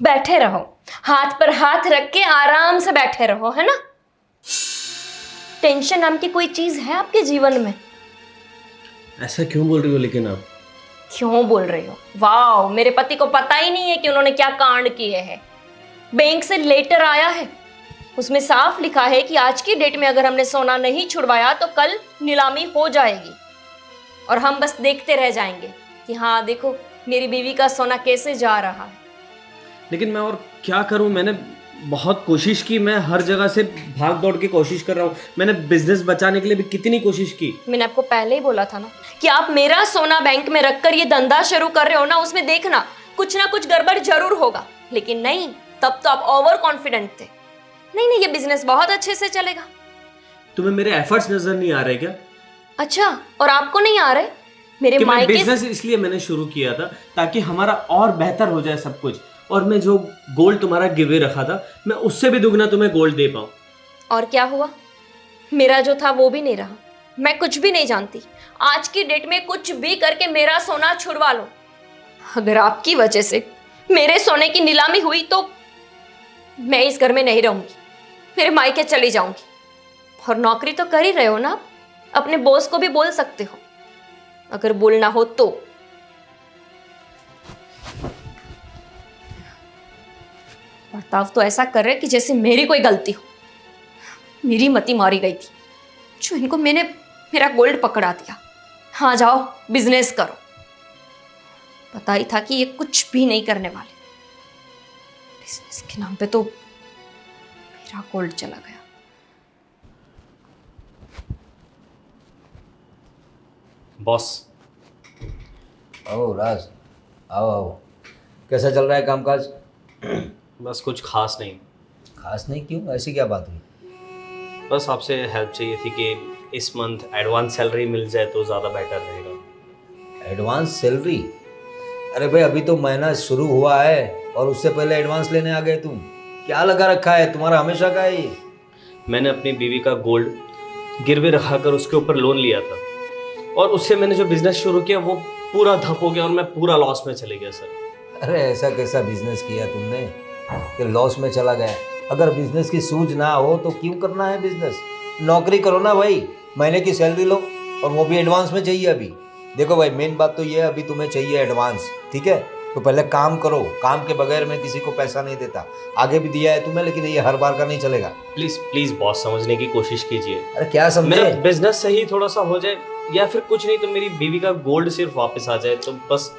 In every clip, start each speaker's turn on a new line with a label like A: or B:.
A: बैठे रहो, हाथ पर हाथ रख के आराम से बैठे रहो, है ना। टेंशन नाम की कोई चीज है आपके जीवन में?
B: ऐसा क्यों बोल रही हो लेकिन आप?
A: क्यों बोल रही हो? वाह, मेरे पति को पता ही नहीं है कि उन्होंने क्या कांड किए हैं। बैंक से लेटर आया है, उसमें साफ लिखा है कि आज की डेट में अगर हमने सोना नहीं छुड़वाया तो कल नीलामी हो जाएगी और हम बस देखते रह जाएंगे कि हाँ देखो मेरी बीवी का सोना कैसे जा रहा है।
B: लेकिन मैं और क्या करूं? मैंने बहुत कोशिश की, मैं हर जगह से भाग दौड़ के कोशिश कर रहा हूं। मैंने बिजनेस बचाने के लिए भी कितनी कोशिश की।
A: मैंने आपको पहले ही बोला था ना कि आप मेरा सोना बैंक में रखकर ये धंधा शुरू कर रहे हो ना, उसमें देखना कुछ ना कुछ गड़बड़ जरूर होगा। लेकिन नहीं, तब तो आप ओवर कॉन्फिडेंट थे। नहीं नहीं, ये बिजनेस बहुत अच्छे से चलेगा।
B: तुम्हें मेरे एफर्ट्स नजर नहीं आ रहे क्या?
A: अच्छा, और आपको नहीं आ रहे? मेरे मायके
B: बिजनेस इसलिए मैंने शुरू किया था ताकि हमारा और बेहतर हो जाए सब कुछ, और मैं जो गोल्ड तुम्हारा गिवे रखा था मैं उससे भी दुगना तुम्हें गोल्ड दे पाऊं।
A: और क्या हुआ? मेरा जो था वो भी नहीं रहा। मैं कुछ भी नहीं जानती। आज की डेट में कुछ भी करके मेरा सोना छुड़वा लो। अगर आपकी वजह से मेरे सोने की नीलामी हुई तो मैं इस घर में नहीं रहूंगी, मेरे मायके चली जाऊंगी। और नौकरी तो कर ही रहे हो ना, अपने बॉस को भी बोल सकते हो अगर बोलना हो तो। बर्ताव तो ऐसा कर रहे कि जैसे मेरी कोई गलती हो। मेरी मति मारी गई थी जो इनको मैंने मेरा गोल्ड पकड़ा दिया। हाँ जाओ बिजनेस करो। पता ही था कि ये कुछ भी नहीं करने वाले। बिजनेस के नाम पे तो मेरा गोल्ड चला गया।
B: बॉस।
C: आओ राज, आओ आओ। कैसा चल रहा है कामकाज?
B: बस कुछ खास नहीं।
C: खास नहीं क्यों? ऐसी क्या बात हुई?
B: बस आपसे हेल्प चाहिए थी कि इस मंथ एडवांस सैलरी मिल जाए तो ज़्यादा बेटर रहेगा।
C: Advance salary? अरे भाई अभी तो महीना शुरू हुआ है और उससे पहले एडवांस लेने आ गए तुम। क्या लगा रखा है तुम्हारा हमेशा का है ये?
B: मैंने अपनी बीवी का गोल्ड गिरवे रखा कर उसके ऊपर लोन लिया था, और उससे मैंने जो बिजनेस शुरू किया वो पूरा धप हो गया और मैं पूरा लॉस में चले गया सर।
C: अरे ऐसा कैसा बिजनेस किया तुमने कि लॉस में चला गया? अगर बिजनेस की सूझ ना हो तो क्यों करना है बिजनेस? नौकरी करो ना भाई, महीने की सैलरी लो और वो भी एडवांस में चाहिए। अभी देखो भाई, मेन बात तो ये है, अभी तुम्हें चाहिए एडवांस, ठीक है? तो पहले काम करो। काम के बगैर मैं किसी को पैसा नहीं देता। आगे भी दिया है तुम्हें, लेकिन ये हर बार का नहीं चलेगा।
B: प्लीज प्लीज बॉस, समझने की कोशिश कीजिए।
C: अरे क्या समझे?
B: मेरा बिजनेस सही थोड़ा सा हो जाए, या फिर कुछ नहीं तो मेरी बीवी का गोल्ड सिर्फ वापस आ जाए तो बस।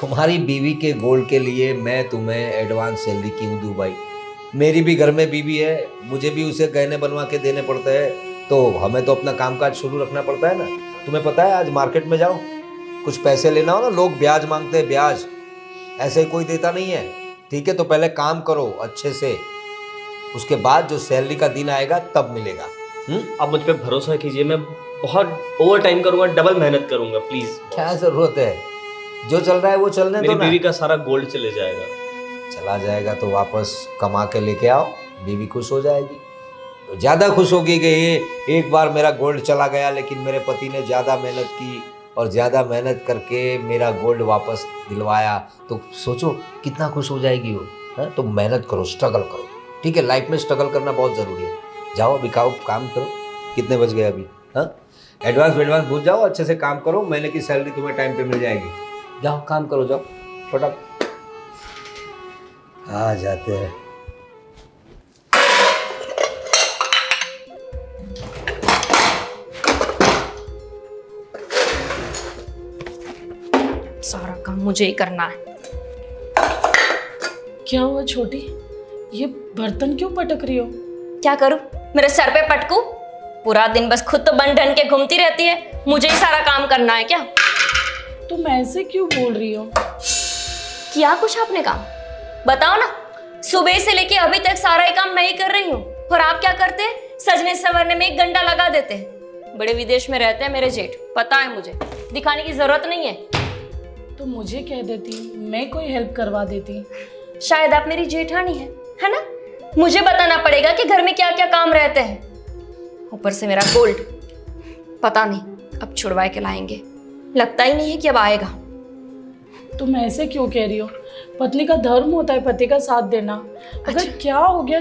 C: तुम्हारी बीवी के गोल्ड के लिए मैं तुम्हें एडवांस सैलरी क्यों दूं भाई? मेरी भी घर में बीवी है, मुझे भी उसे गहने बनवा के देने पड़ते हैं, तो हमें तो अपना कामकाज शुरू रखना पड़ता है ना। तुम्हें पता है आज मार्केट में जाओ, कुछ पैसे लेना हो ना, लोग ब्याज मांगते हैं, ब्याज। ऐसे ही कोई देता नहीं है, ठीक है? तो पहले काम करो अच्छे से, उसके बाद जो सैलरी का दिन आएगा तब मिलेगा।
B: आप मुझ पर भरोसा कीजिए, मैं बहुत ओवर टाइम करूंगा, डबल मेहनत करूंगा। प्लीज
C: क्या जरूरत है? जो चल रहा है वो चलने दो
B: मेरी
C: ना।
B: बीवी का सारा गोल्ड चले जाएगा।
C: चला जाएगा तो वापस कमा के लेके आओ, बीवी खुश हो जाएगी। तो ज़्यादा खुश होगी कि ये एक बार मेरा गोल्ड चला गया, लेकिन मेरे पति ने ज़्यादा मेहनत की और ज़्यादा मेहनत करके मेरा गोल्ड वापस दिलवाया, तो सोचो कितना खुश हो जाएगी वो। है तो मेहनत करो, स्ट्रगल करो, ठीक है? लाइफ में स्ट्रगल करना बहुत ज़रूरी है। जाओ अभी खाओ, काम करो। कितने बज गए अभी? हाँ, एडवांस भूल जाओ, अच्छे से काम करो, महीने की सैलरी तुम्हें टाइम पे मिल जाएगी। जाओ काम करो, जाओ फटाफट। आ जाते हैं।
A: सारा काम मुझे ही करना है।
D: क्या हुआ छोटी? ये बर्तन क्यों पटक रही हो?
A: क्या करूं? मेरे सर पे पटकू? पूरा दिन बस खुद तो बन ठन के घूमती रहती है, मुझे ही सारा काम करना है क्या?
D: तुम ऐसे क्यों बोल रही हो?
A: किया कुछ आपने काम? बताओ ना। सुबह से लेके अभी तक सारा ही काम मैं ही कर रही हूँ, और आप क्या करते हैं? सजने संवरने में एक घंटा लगा देते हैं। बड़े विदेश में रहते हैं मेरे जेठ, पता है मुझे, दिखाने की जरूरत नहीं है।
D: तो मुझे कह देती, मैं कोई हेल्प करवा देती।
A: शायद आप मेरी जेठानी है ना? मुझे बताना पड़ेगा कि घर में क्या क्या काम रहते हैं। ऊपर से मेरा गोल्ड, पता नहीं अब छुड़वा के लाएंगे। लगता ही नहीं है कि अब आएगा।
D: तुम ऐसे क्यों कह रही हो? पत्नी का धर्म होता है पति का साथ देना। अगर क्या हो गया,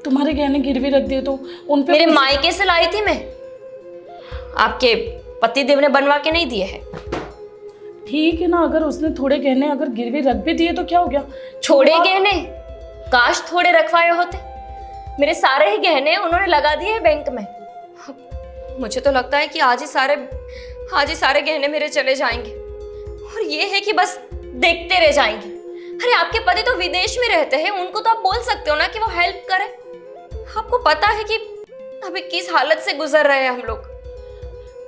D: तुम्हारे गहने गिरवी रख दिए तो उन पे
A: मेरे मायके से लाई थी मैं, आपके पतिदेव ने बनवा के नहीं दिए हैं।
D: ठीक है ना, अगर उसने थोड़े गहने अगर गिरवी रख भी दिए तो क्या हो गया?
A: छोड़े गहने काश थोड़े रखवाए होते। मेरे सारे ही गहने उन्होंने लगा दिए बैंक में। मुझे तो लगता है कि आज ही सारे गहने मेरे चले जाएंगे और ये है कि बस देखते रह जाएंगे। अरे आपके पति तो विदेश में रहते हैं, उनको तो आप बोल सकते हो ना कि वो हेल्प करें। आपको पता है कि अभी किस हालत से गुजर रहे हैं हम लोग।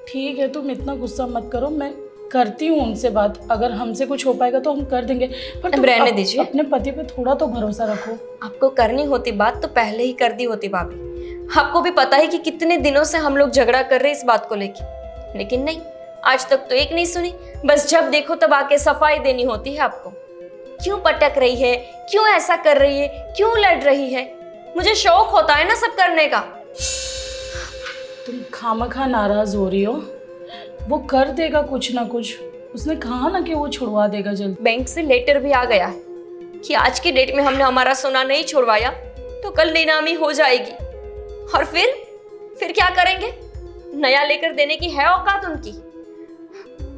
D: ठीक है, तुम इतना गुस्सा मत करो, मैं करती हूँ उनसे बात। अगर हमसे कुछ हो पाएगा तो हम कर देंगे, पर तुम
A: रहने दीजिए।
D: अपने पति पे थोड़ा तो भरोसा रखो।
A: आपको करनी होती बात तो पहले ही कर दी होती भाभी। आपको भी पता है कि कितने दिनों से हम लोग झगड़ा कर रहे हैं इस बात को लेके, लेकिन नहीं, आज तक तो एक नहीं सुनी। बस जब देखो तब आके सफाई देनी होती है आपको। क्यों पटक रही है, क्यों ऐसा कर रही है, क्यों लड़ रही है? मुझे शौक होता है ना सब करने का।
D: तुम खामखा नाराज हो रही हो। वो कर देगा कुछ ना कुछ, उसने कहा ना कि वो छुड़वा देगा जल्द।
A: बैंक से लेटर भी आ गया है कि आज की डेट में हमने हमारा सोना नहीं छुड़वाया तो कल नीलामी हो जाएगी। और फिर क्या करेंगे? नया लेकर देने की है औकात उनकी?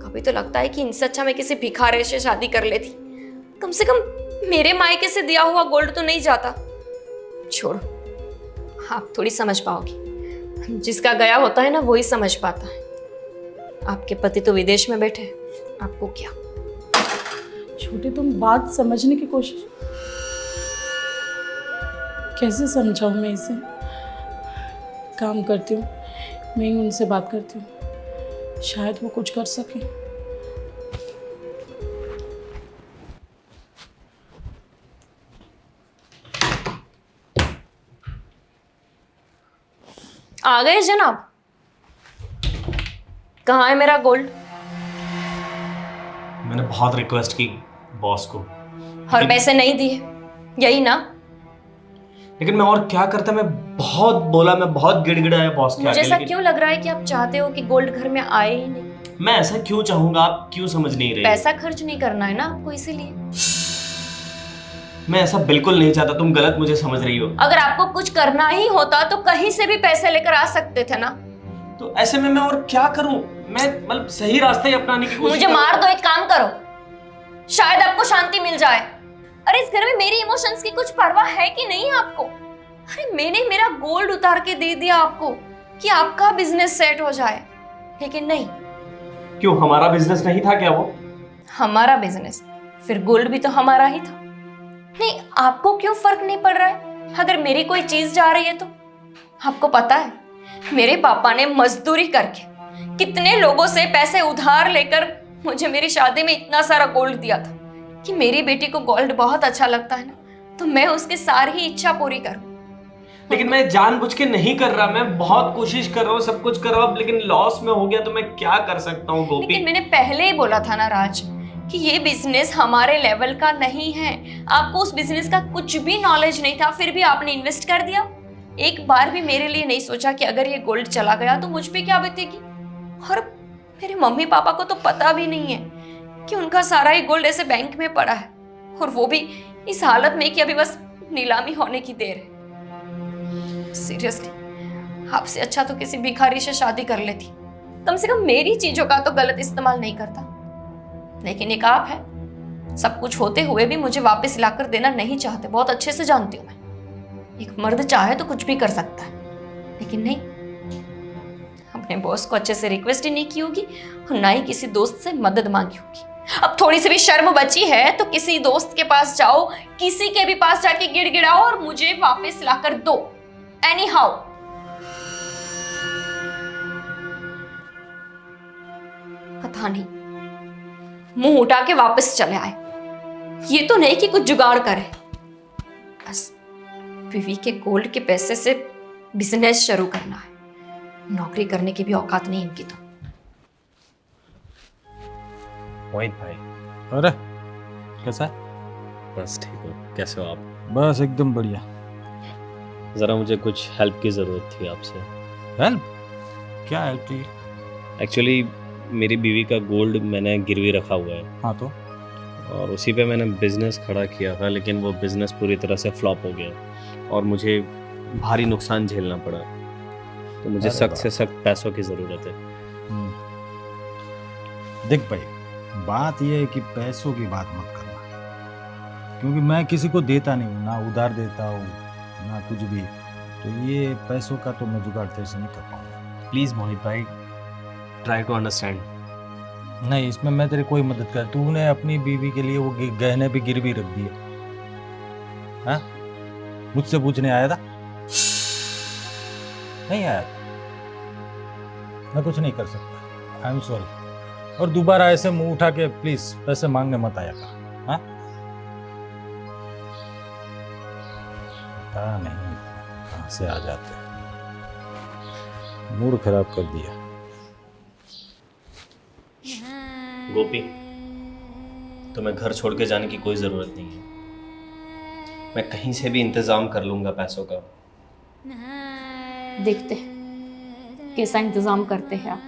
A: कभी तो लगता है कि इनसे अच्छा मैं किसी भिखारी से शादी कर लेती, कम से कम मेरे मायके से दिया हुआ गोल्ड तो नहीं जाता। छोड़ो, आप थोड़ी समझ पाओगी। जिसका गया होता है ना वही समझ पाता है। आपके पति तो विदेश में बैठे, आपको क्या?
D: छोटी, तुम बात समझने की कोशिश। कैसे समझाऊं मैं इसे? काम करती हूँ, मैं ही उनसे बात करती हूँ, शायद वो कुछ कर सके।
A: आ गए जनाब? कहाँ है मेरा गोल्ड?
B: मैंने बहुत रिक्वेस्ट की बॉस को,
A: और पैसे नहीं दिए, यही ना?
B: लेकिन मैं और क्या करता। मैं बहुत बोला, मैं बहुत गिड़गिड़ाया बॉस के
A: मुझे
B: आगे,
A: ऐसा
B: लेकिन
A: क्यों लग रहा है कि आप चाहते हो कि गोल्ड घर में आए ही नहीं?
B: मैं ऐसा क्यों चाहूंगा? आप क्यों समझ नहीं रहे?
A: पैसा खर्च नहीं करना है ना आपको, इसीलिए।
B: मैं ऐसा बिल्कुल नहीं चाहता, तुम गलत मुझे समझ रही हो।
A: अगर आपको कुछ करना ही होता तो कहीं से भी पैसे लेकर आ सकते थे ना।
B: तो ऐसे में मैं और क्या करूं? मैं मतलब सही रास्ते ही अपनाने की कोशिश
A: मुझे मार दो, एक काम करो, शायद आपको शांति मिल जाए। अरे इस घर में मेरी इमोशंस की कुछ परवाह है कि नहीं आपको? अरे मैंने मेरा गोल्ड उतार के दे दिया आपको कि आपका बिजनेस सेट हो जाए, लेकिन नहीं।
B: क्यों, हमारा बिजनेस नहीं था क्या वो?
A: हमारा बिजनेस, फिर गोल्ड भी तो हमारा ही था। नहीं, आपको क्यों फर्क नहीं पड़ रहा है अगर मेरी कोई चीज जा रही है तो? आपको पता है मेरे पापा ने मजदूरी करके कितने लोगों से पैसे उधार लेकर मुझे मेरी शादी में इतना सारा गोल्ड दिया था कि मेरी बेटी को गोल्ड बहुत अच्छा लगता है ना, तो मैं उसकी सारी ही इच्छा पूरी करूं।
B: लेकिन मैं जानबूझ के नहीं कर रहा, मैं बहुत कोशिश कर रहा हूँ, सब कुछ कर रहा हूँ, लेकिन लॉस में हो गया तो मैं क्या कर सकता हूँ गोपी?
A: लेकिन मैंने पहले ही बोला था ना राज कि ये बिजनेस हमारे लेवल का नहीं है। आपको उस बिजनेस का कुछ भी नॉलेज नहीं था, फिर भी आपने इन्वेस्ट कर दिया। एक बार भी मेरे लिए नहीं सोचा कि अगर ये गोल्ड चला गया तो मुझ पे क्या बीतेगी। और मेरे मम्मी पापा को तो पता भी नहीं है कि उनका सारा ही गोल्ड ऐसे बैंक में पड़ा है, और वो भी इस हालत में कि अभी बस नीलामी होने की देर है। सीरियसली, आपसे अच्छा तो किसी भिखारी से शादी कर लेती, कम से कम मेरी चीजों का तो गलत इस्तेमाल नहीं करता। लेकिन एक आप है, सब कुछ होते हुए भी मुझे वापस लाकर देना नहीं चाहते। बहुत अच्छे से जानती हूँ मैं, एक मर्द चाहे तो कुछ भी कर सकता है, लेकिन नहीं, अपने बॉस को अच्छे से रिक्वेस्ट ही नहीं की होगी और ना ही किसी दोस्त से मदद मांगी होगी। अब थोड़ी सी भी शर्म बची है तो किसी दोस्त के पास जाओ, किसी के भी पास जाके गिड़गिड़ाओ और मुझे वापस लाकर दो, एनी हाउ। पता नहीं, मुंह उठा के वापस चले आए। ये तो नहीं कि कुछ जुगाड़ करे, बस बीवी के गोल्ड के पैसे से बिजनेस शुरू करना है। नौकरी करने की भी औकात नहीं इनकी तो।
B: मोहित भाई,
E: अरे कैसा है?
B: बस ठीक हो, कैसे हो आप?
E: बस एकदम बढ़िया।
B: ज़रा मुझे कुछ हेल्प की ज़रूरत थी आपसे।
E: हेल्प? क्या हेल्प चाहिए?
B: एक्चुअली मेरी बीवी का गोल्ड मैंने गिरवी रखा हुआ है,
E: हाँ तो?
B: और उसी पे मैंने बिज़नेस खड़ा किया था, लेकिन वो बिज़नेस पूरी तरह से फ्लॉप हो गया और मुझे भारी नुकसान झेलना पड़ा। तो मुझे
E: अरे
B: सख्त
E: वाह।
B: से सख्त पैसों की ज़रूरत है।
E: देख भाई, बात यह है कि पैसों की बात मत करना, क्योंकि मैं किसी को देता नहीं हूँ, ना उधार देता हूँ ना कुछ भी। तो ये पैसों का तो मैं जुगाड़ तेरे से नहीं कर पाऊंगा।
B: प्लीज़ मोहित भाई, ट्राई टू अंडरस्टैंड।
E: नहीं, इसमें मैं तेरी कोई मदद कर। तूने अपनी बीवी के लिए वो गहने भी गिरवी रख दिए, हाँ? मुझसे पूछने आया था? नहीं आया? मैं कुछ नहीं कर सकता, आई एम सॉरी। और दोबारा ऐसे मुंह उठा के प्लीज पैसे मांगने मत आया कर, हाँ? पता नहीं कहाँ से आ जाते हैं। मूड खराब कर दिया।
B: गोपी, तुम्हें घर छोड़ के जाने की कोई ज़रूरत नहीं है। मैं कहीं से भी इंतज़ाम कर लूँगा पैसों का।
A: देखते हैं कैसा इंतज़ाम करते हैं आप।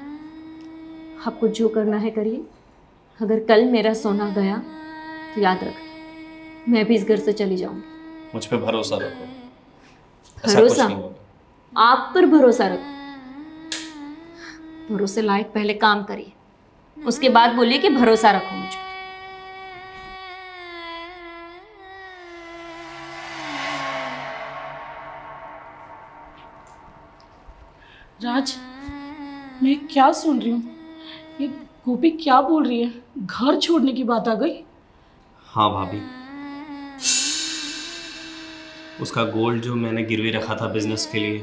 A: आपको जो करना है करिए। अगर कल मेरा सोना गया तो याद रखना, मैं भी इस घर से चली जाऊंगी।
B: मुझ पे भरोसा रखो, ऐसा कुछ
A: भरोसा?
B: नहीं होगा।
A: आप पर भरोसा रखो। भरोसे लायक पहले काम करिए, उसके बाद बोलिए कि भरोसा रखो मुझ पर।
D: राज, मैं क्या सुन रही हूँ? ये गोपी क्या बोल रही है? घर छोड़ने की बात आ गई?
B: हाँ भाभी, उसका गोल्ड जो मैंने गिरवी रखा था बिजनेस के लिए,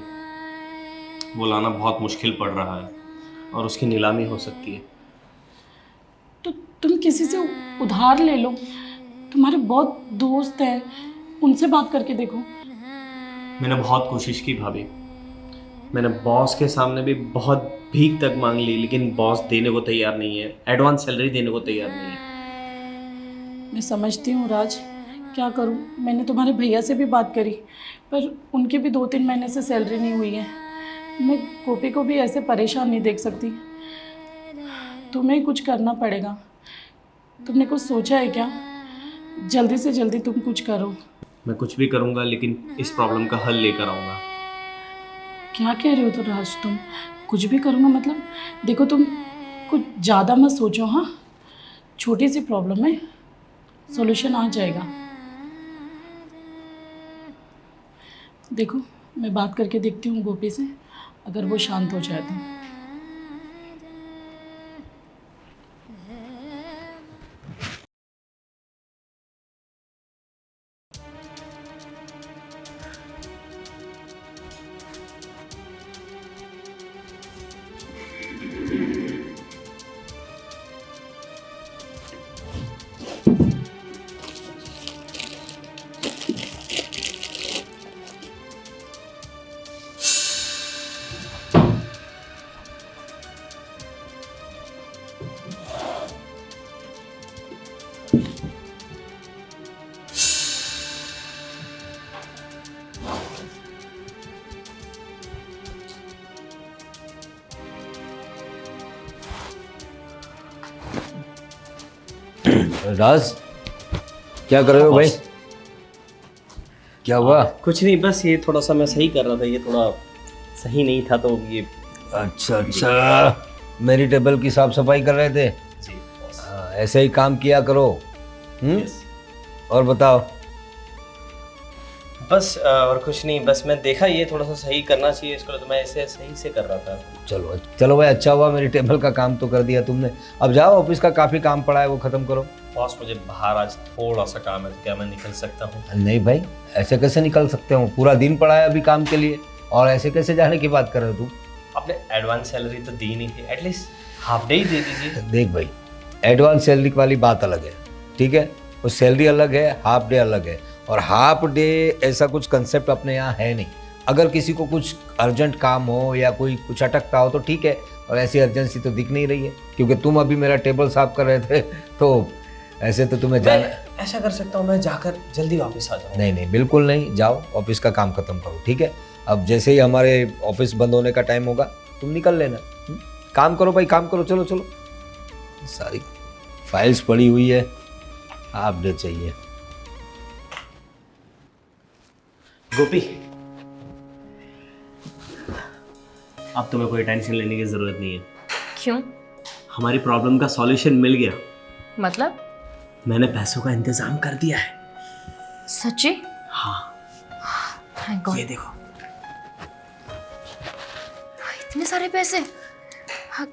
B: वो लाना बहुत मुश्किल पड़ रहा है और उसकी नीलामी हो सकती है।
D: तो तुम किसी से उधार ले लो। तुम्हारे बहुत दोस्त हैं, उनसे बात करके देखो।
B: मैंने बहुत कोशिश की भाभी, मैंने बॉस के सामने भी बहुत भीख तक मांग ली, लेकिन बॉस देने को तैयार नहीं है, एडवांस सैलरी देने को तैयार नहीं है।
D: मैं समझती हूँ राज, क्या करूँ? मैंने तुम्हारे भैया से भी बात करी, पर उनकी भी 2-3 महीने से सैलरी नहीं हुई है। मैं गोपी को भी ऐसे परेशान नहीं देख सकती। तुम्हें कुछ करना पड़ेगा। तुमने कुछ सोचा है क्या? जल्दी से जल्दी तुम कुछ करो।
B: मैं कुछ भी करूँगा, लेकिन इस प्रॉब्लम का हल लेकर आऊँगा।
D: क्या कह रहे हो तो राज? तुम कुछ भी करूँगा मतलब? देखो, तुम कुछ ज़्यादा मत सोचो, हाँ? छोटी सी प्रॉब्लम है, सॉल्यूशन आ जाएगा। देखो, मैं बात करके देखती हूँ गोपी से, अगर वो शांत हो जाए तो।
C: राज, क्या कर रहे हो भाई? क्या हुआ?
B: कुछ नहीं, बस ये थोड़ा सा मैं सही कर रहा था, ये थोड़ा सही नहीं था तो ये।
C: अच्छा अच्छा, मेरी टेबल की साफ सफाई कर रहे थे?
B: जी बॉस।
C: ऐसे ही काम किया करो।
B: यस।
C: और बताओ।
B: बस और कुछ नहीं, बस मैं देखा ये थोड़ा सा सही करना चाहिए इसको, तो मैं इसे सही से कर रहा था।
C: चलो चलो भाई, अच्छा हुआ मेरी टेबल का काम तो कर दिया तुमने। अब जाओ, ऑफिस का काफ़ी काम पड़ा है वो ख़त्म करो।
B: बॉस, मुझे बाहर आज थोड़ा सा काम है, तो क्या मैं निकल सकता हूँ?
C: नहीं भाई, ऐसे कैसे निकल सकते हो? पूरा दिन पड़ा है अभी काम के लिए, और ऐसे कैसे जाने की बात कर रहे हो तुम?
B: आपने एडवांस सैलरी तो दी नहीं थी, एटलीस्ट हाफ डे ही दे दीजिए।
C: देख भाई, एडवांस सैलरी वाली बात अलग है, ठीक है? वो सैलरी अलग है, हाफ डे अलग है। और हाफ डे ऐसा कुछ कंसेप्ट अपने यहाँ है नहीं। अगर किसी को कुछ अर्जेंट काम हो या कोई कुछ अटकता हो तो ठीक है, और ऐसी अर्जेंसी तो दिख नहीं रही है, क्योंकि तुम अभी मेरा टेबल साफ कर रहे थे, तो ऐसे तो तुम्हें जाना।
B: मैं ऐसा कर सकता हूँ, मैं जाकर जल्दी वापस आ जाऊँ?
C: नहीं नहीं, बिल्कुल नहीं, जाओ ऑफिस का काम खत्म करो, ठीक है? अब जैसे ही हमारे ऑफिस बंद होने का टाइम होगा तुम निकल लेना। काम करो भाई, काम करो, चलो चलो। सारी फाइल्स पड़ी हुई है, हाफ डे चाहिए।
B: गोपी, अब तुम्हें कोई टेंशन लेने की जरूरत नहीं है।
A: क्यों?
B: हमारी प्रॉब्लम का सॉल्यूशन मिल गया।
A: मतलब?
B: मैंने पैसों का इंतजाम कर दिया है।
A: सच्ची?
B: हाँ,
A: थैंक गॉड।
B: ये देखो।
A: इतने सारे पैसे? हाँ,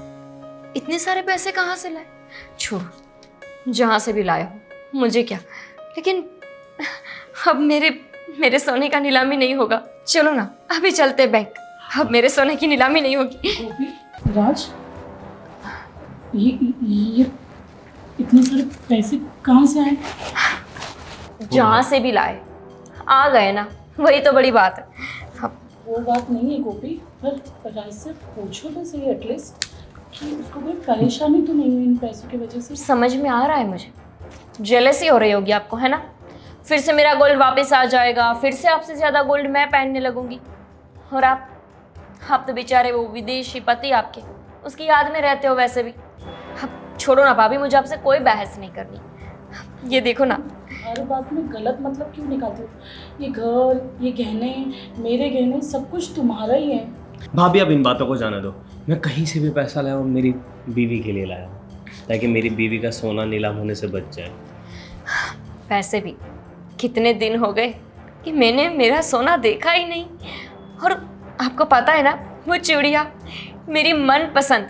A: इतने सारे पैसे कहाँ से लाए? छोड़ो, जहाँ से भी लाए हो, मुझे क्या। लेकिन अब मेरे सोने का नीलामी नहीं होगा। चलो ना, अभी चलते बैंक। अब मेरे सोने की नीलामी नहीं होगी।
D: गोपी, राज, ये इतने सारे पैसे कहाँ से आए?
A: जहाँ से भी लाए, आ गए ना, वही तो बड़ी बात है। अब
D: वो बात नहीं है गोपी, पर राज से पूछो तो सही एटलीस्ट कि उसको कोई परेशानी तो नहीं हुई इन पैसों की वजह से।
A: समझ में आ रहा है मुझे, जेलसी हो रही होगी आपको, है ना? फिर से मेरा गोल्ड वापस आ जाएगा, फिर से आपसे ज़्यादा गोल्ड मैं पहनने लगूंगी। और आप तो बेचारे वो विदेशी पति आपके, उसकी याद में रहते हो वैसे भी। अब छोड़ो ना भाभी, मुझे आपसे कोई बहस नहीं करनी। ये देखो ना,
D: हर बात में गलत मतलब क्यों निकालते हो? ये घर, ये गहने, मेरे गहने, सब कुछ तुम्हारा ही है।
B: भाभी, अब इन बातों को जाने दो। मैं कहीं से भी पैसा लाया हूँ, मेरी बीवी के लिए लाया हूँ, ताकि मेरी बीवी का सोना नीलाम होने से बच जाए।
A: वैसे भी कितने दिन हो गए कि मैंने मेरा सोना देखा ही नहीं। और आपको पता है ना, वो चूड़िया मेरी मनपसंद,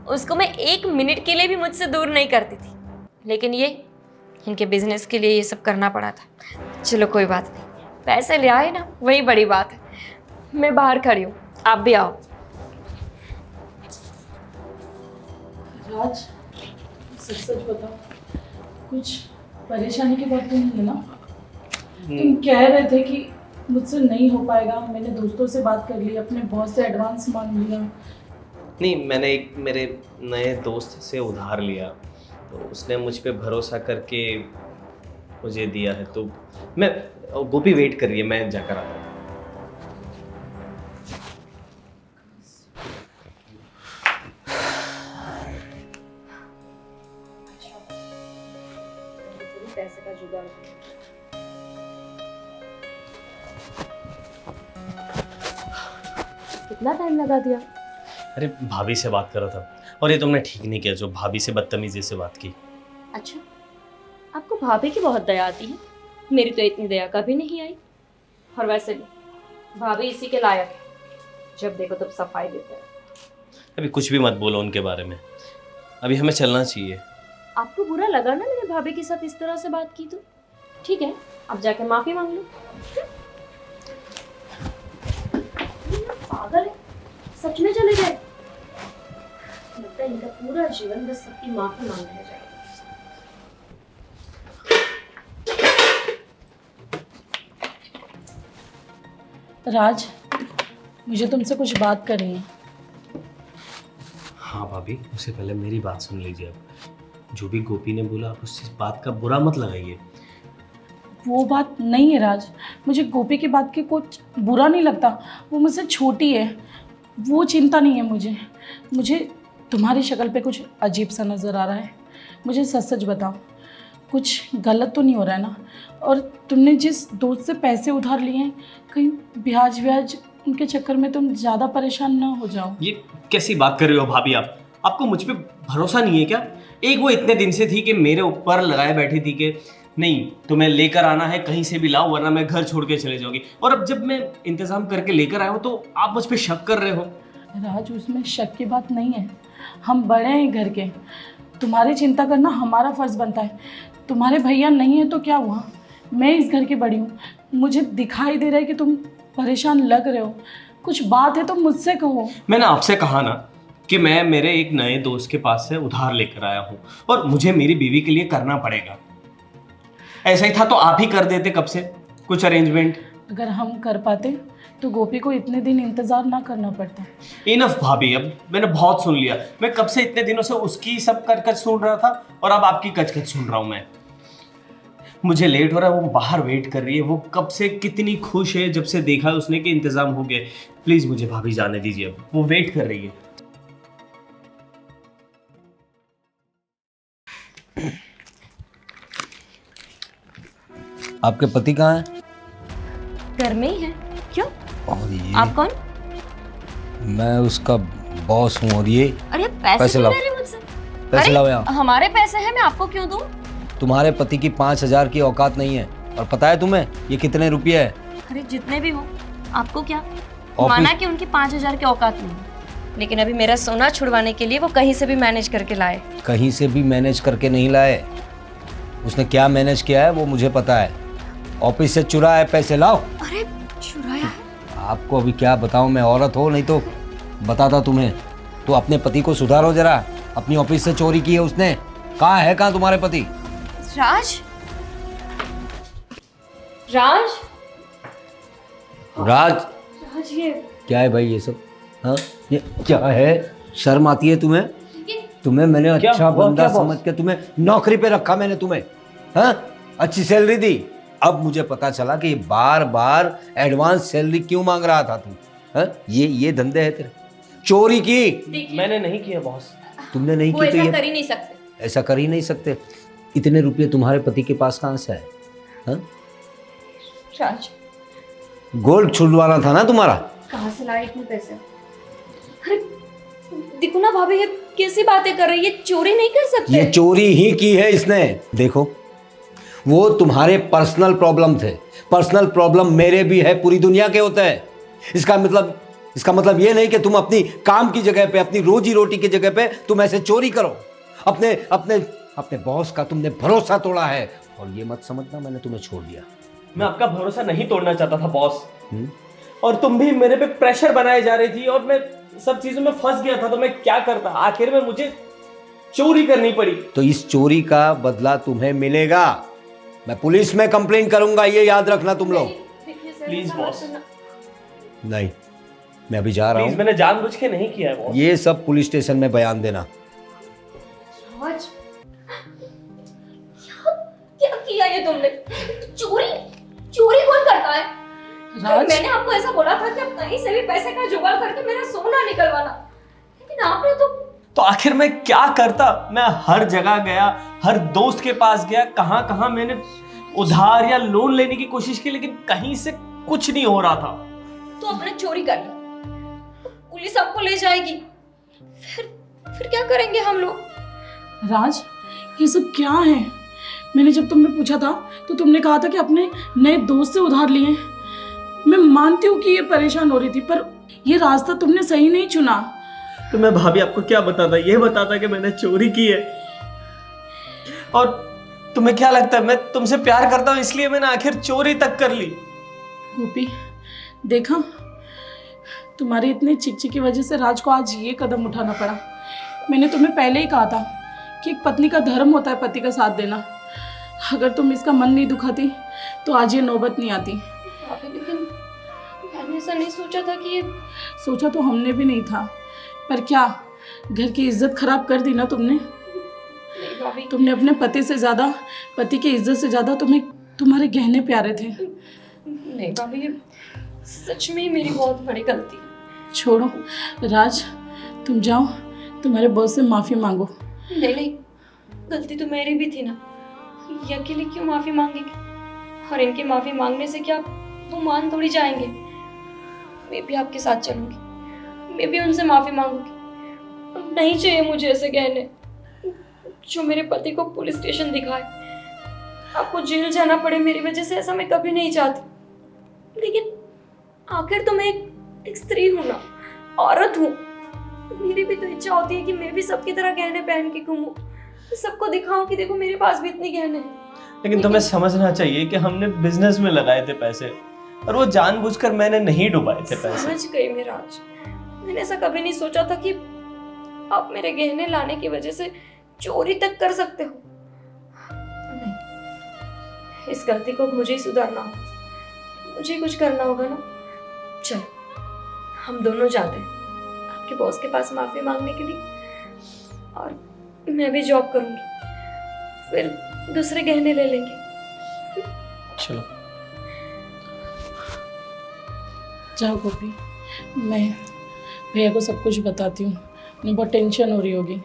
A: उसको मैं 1 मिनट के लिए भी मुझसे दूर नहीं करती थी। लेकिन ये इनके बिजनेस के लिए ये सब करना पड़ा था। चलो कोई बात नहीं, पैसे ले आए ना, वही बड़ी बात है। मैं बाहर खड़ी हूँ, आप भी आओ।
D: राज, सच सच बताओ, कुछ परेशानी की बात तो नहीं है ना? तुम कह रहे थे कि मुझसे नहीं हो पाएगा, मैंने दोस्तों से बात कर ली, अपने बॉस से एडवांस मांग लिया।
B: नहीं, मैंने एक मेरे नए दोस्त से उधार लिया, तो उसने मुझ पे भरोसा करके मुझे दिया है। तो मैं, गोपी वेट कर रही है, मैं जाकर आता हूँ।
A: पैसे का जुगाड़। कितना टाइम लगा दिया?
B: अरे भाभी से बात कर रहा था, और ये तुमने ठीक नहीं किया जो भाभी से बदतमीजी से बात की।
A: अच्छा, आपको भाभी की बहुत दया आती है, मेरी तो इतनी दया कभी नहीं आई। और वैसे भी भाभी इसी के लायक है, जब देखो तब सफाई देते हैं।
B: अभी कुछ भी मत बोलो उनके बारे में, अभी हमें चलना चाहिए।
A: आपको बुरा लगा ना मैंने भाभी के साथ इस तरह से बात की? तो ठीक है, अब जाके माफी मांग लो। पागल है, सच में चले गए। लगता है इनका पूरा जीवन बस सबकी माफी मांगने रह जाएगा।
D: राज, मुझे तुमसे कुछ बात करनी है।
B: हाँ भाभी, उससे पहले मेरी बात सुन लीजिए। अब जो भी गोपी ने बोला, आप उस बात का बुरा मत लगाइए।
D: वो बात नहीं है राज, मुझे गोपी की बात के कुछ बुरा नहीं लगता। वो मुझसे छोटी है, वो चिंता नहीं है मुझे। मुझे तुम्हारी शक्ल पे कुछ अजीब सा नज़र आ रहा है। मुझे सच सच बताओ, कुछ गलत तो नहीं हो रहा है ना? और तुमने जिस दोस्त से पैसे उधार लिए हैं, कहीं ब्याज व्याज उनके चक्कर में तुम ज़्यादा परेशान ना हो जाओ।
B: ये कैसी बात कर रही हो भाभी आप? आपको मुझ पे भरोसा नहीं है क्या? एक वो इतने दिन से थी कि मेरे ऊपर लगाए बैठी थी कि नहीं, तुम्हें लेकर आना है, कहीं से भी लाओ वरना मैं घर छोड़ के चले जाऊंगी। और अब जब मैं इंतजाम करके लेकर आया हूँ तो आप मुझ पे शक कर रहे हो।
D: राज, उसमें शक की बात नहीं है। हम बड़े हैं घर के, तुम्हारी चिंता करना हमारा फ़र्ज़ बनता है। तुम्हारे भैया नहीं है तो क्या हुआ, मैं इस घर की बड़ी हूँ। मुझे दिखाई दे रहा है कि तुम परेशान लग रहे हो, कुछ बात है तो मुझसे कहो।
B: मैंने आपसे कहा ना कि मैं मेरे एक नए दोस्त के पास से उधार लेकर आया हूँ और मुझे मेरी बीवी के लिए करना पड़ेगा। ऐसा ही था तो आप ही कर देते कब से कुछ अरेंजमेंट।
D: अगर हम कर पाते तो गोपी को इतने दिन इंतज़ार ना करना पड़ता।
B: इनफ भाभी, अब मैंने बहुत सुन लिया। मैं कब से इतने दिनों से उसकी सब कच सुन रहा था और अब आपकी कच सुन रहा हूँ मैं। मुझे लेट हो रहा है, वो बाहर वेट कर रही है। वो कब से कितनी खुश है जब से देखा है उसने कि इंतजाम हो गया। प्लीज मुझे भाभी जाने दीजिए, अब वो वेट कर रही है।
C: आपके पति कहाँ हैं?
A: घर में ही है। क्यों?
C: और ये
A: आप कौन?
C: मैं उसका बॉस हूँ। और ये
A: अरे
C: पैसे
A: पैसे
C: लाओ।
A: क्यों ले रहे मुझसे?
C: पैसे
A: अरे,
C: लाओ यहाँ।
A: हमारे पैसे हैं, मैं आपको क्यों दूं?
C: तुम्हारे पति की 5,000 की औकात नहीं है। और पता है तुम्हें ये कितने रुपये है?
A: अरे जितने भी हो, आपको क्या?
C: ऑफिस-
A: माना कि उनकी 5,000 की औकात नहीं है, लेकिन अभी मेरा सोना छुड़वाने के लिए वो कहीं से भी मैनेज करके लाए।
C: कहीं से भी मैनेज करके नहीं लाए। उसने क्या मैनेज किया है वो मुझे पता है। ऑफिस से चुरा है पैसे। लाओ।
A: अरे चुराया है?
C: आपको अभी क्या बताऊं, मैं औरत हो नहीं तो बताता तुम्हें। तो अपने पति को सुधारो जरा। अपनी ऑफिस से चोरी की है उसने। कहाँ तुम्हारे पति?
A: राज? राज?
C: राज?
A: राज ये
C: क्या है भाई ये सब? हाँ, ये क्या है? शर्म आती है तुम्हें? तुम्हें मैंने अच्छा बंदा समझ के तुम्हें नौकरी पे रखा मैंने तुम्हें। हाँ, अच्छी सैलरी दी। अब मुझे पता चला कि बार बार एडवांस सैलरी क्यों मांग रहा था तू। हाँ, ये धंधे है तेरे। चोरी की
B: मैंने नहीं किया बॉस।
C: तुमने नहीं
A: वो
C: की तो
A: ऐसा
C: ये
A: कर ही नहीं सकते।
C: ऐसा कर ही नहीं सकते। इतने रुपये तुम्हारे पति के पास कहाँ से आए? हाँ?
A: राज,
C: गोल्ड छुड़वाना था ना तुम्हारा।
A: कहाँ से लाए इतने पैसे? अरे देखो ना भाभी, ये कैसी बातें कर रही है? चोरी नहीं कर सकते।
C: ये चोरी ही की है इसने। देखो, वो तुम्हारे पर्सनल प्रॉब्लम थे। पर्सनल प्रॉब्लम मेरे भी है, पूरी दुनिया के होते हैं। इसका मतलब ये नहीं कि तुम अपनी काम की जगह पे, अपनी रोजी रोटी की जगह पे तुम ऐसे चोरी करो। अपने अपने अपने बॉस का तुमने भरोसा तोड़ा है। और ये मत समझना मैंने तुम्हें छोड़ दिया।
B: मैं आपका भरोसा नहीं तोड़ना चाहता था बॉस। और तुम भी मेरे पे प्रेशर बनाए जा रही थी और मैं सब चीजों में फंस गया था। तो मैं क्या करता? आखिर में मुझे चोरी करनी पड़ी।
C: तो इस चोरी का बदला तुम्हें मिलेगा। मैं पुलिस में कंप्लेंट करूंगा, ये याद रखना तुम लोग।
B: प्लीज बॉस,
C: नहीं, मैं अभी जा रहा
B: प्लीज,
C: हूँ।
B: मैंने जानबूझ के नहीं किया है बॉस।
C: ये सब पुलिस स्टेशन में बयान देना।
A: राज, क्या किया ये तुमने? चोरी? चोरी कौन करता है?
D: राज,
A: मैंने आपको ऐसा बोला था कि आप कहीं से भी पैसे का जुगाड़ करके मेरा सोना निकलवाना, लेकिन आपने तो
B: आखिर मैं क्या करता? मैं हर जगह गया, हर दोस्त के पास गया, कहां कहां मैंने उधार या लोन लेने की कोशिश की, लेकिन कहीं से कुछ नहीं हो रहा था।
A: तो आपने चोरी कर ली, पुलिस आपको ले जाएगी, फिर क्या करेंगे हम लोग?
D: राज, ये सब क्या है? मैंने जब तुमने पूछा था तो तुमने कहा था कि अपने नए दोस्त से उधार लिए। मैं मानती हूँ कि ये परेशान हो रही थी, पर ये रास्ता तुमने सही नहीं चुना।
B: तो मैं भाभी आपको क्या बताता? ये बताता कि मैंने चोरी की है। और तुम्हें क्या लगता है मैं तुमसे प्यार करता हूँ इसलिए मैंने आखिर चोरी तक कर ली?
D: गोपी, देखा, तुम्हारी इतनी चिकचिक की वजह से राज को आज ये कदम उठाना पड़ा। मैंने तुम्हें पहले ही कहा था कि एक पत्नी का धर्म होता है पति का साथ देना। अगर तुम इसका मन नहीं दुखाती तो आज ये नौबत नहीं आती।
A: लेकिन मैंने ऐसा नहीं सोचा था कि ये
D: सोचा तो हमने भी नहीं था, पर क्या घर की इज्जत खराब कर दी ना तुमने।
A: नहीं भाभी,
D: तुमने अपने पति से ज़्यादा, पति की इज्जत से ज़्यादा तुम्हें तुम्हारे गहने प्यारे थे।
A: नहीं भाभी, ये सच में ही मेरी बहुत बड़ी गलती है।
D: छोड़ो राज, तुम जाओ, तुम्हारे बॉस से माफ़ी मांगो।
A: नहीं, गलती तो मेरी भी थी ना। ये अकेले क्यों माफी मांगेंगे? और इनकी माफी मांगने से क्या वो मान थोड़ी जाएंगे? मैं भी आपके साथ चलूंगी, मैं भी उनसे माफी मांगूंगी। नहीं चाहिए मुझे ऐसे गहने जो मेरे पति को पुलिस स्टेशन दिखाए, आपको जेल जाना पड़े मेरी वजह से। ऐसा मैं कभी नहीं चाहती, लेकिन आखिर तो मैं एक स्त्री हूं ना, औरत हूँ। मेरी भी तो इच्छा होती है कि मैं भी सबकी तरह गहने पहन के घूमूं, सबको दिखाऊं कि देखो मेरे पास भी इतनी गहने हैं।
B: लेकिन तुम्हें समझना चाहिए कि हमने बिजनेस में लगाए थे पैसे, और वो जानबूझकर मैंने नहीं डुबाए थे पैसे।
A: समझ गई मैं राज, मैंने ऐसा कभी नहीं सोचा था कि आप मेरे गहने लाने की वजह से चोरी तक कर सकते हो। नहीं, इस गलती को मुझे ही सुधारना होगा, मुझे कुछ करना होगा ना। चलो हम दोनों जाते हैं आपके बॉस के पास माफी मांगने के लिए, और मैं भी जॉब करूंगी, फिर दूसरे गहने ले लेंगे।
B: चलो
D: जाओ गोपी, मैं भैया को सब कुछ बताती हूँ। उन्हें बहुत टेंशन हो रही होगी।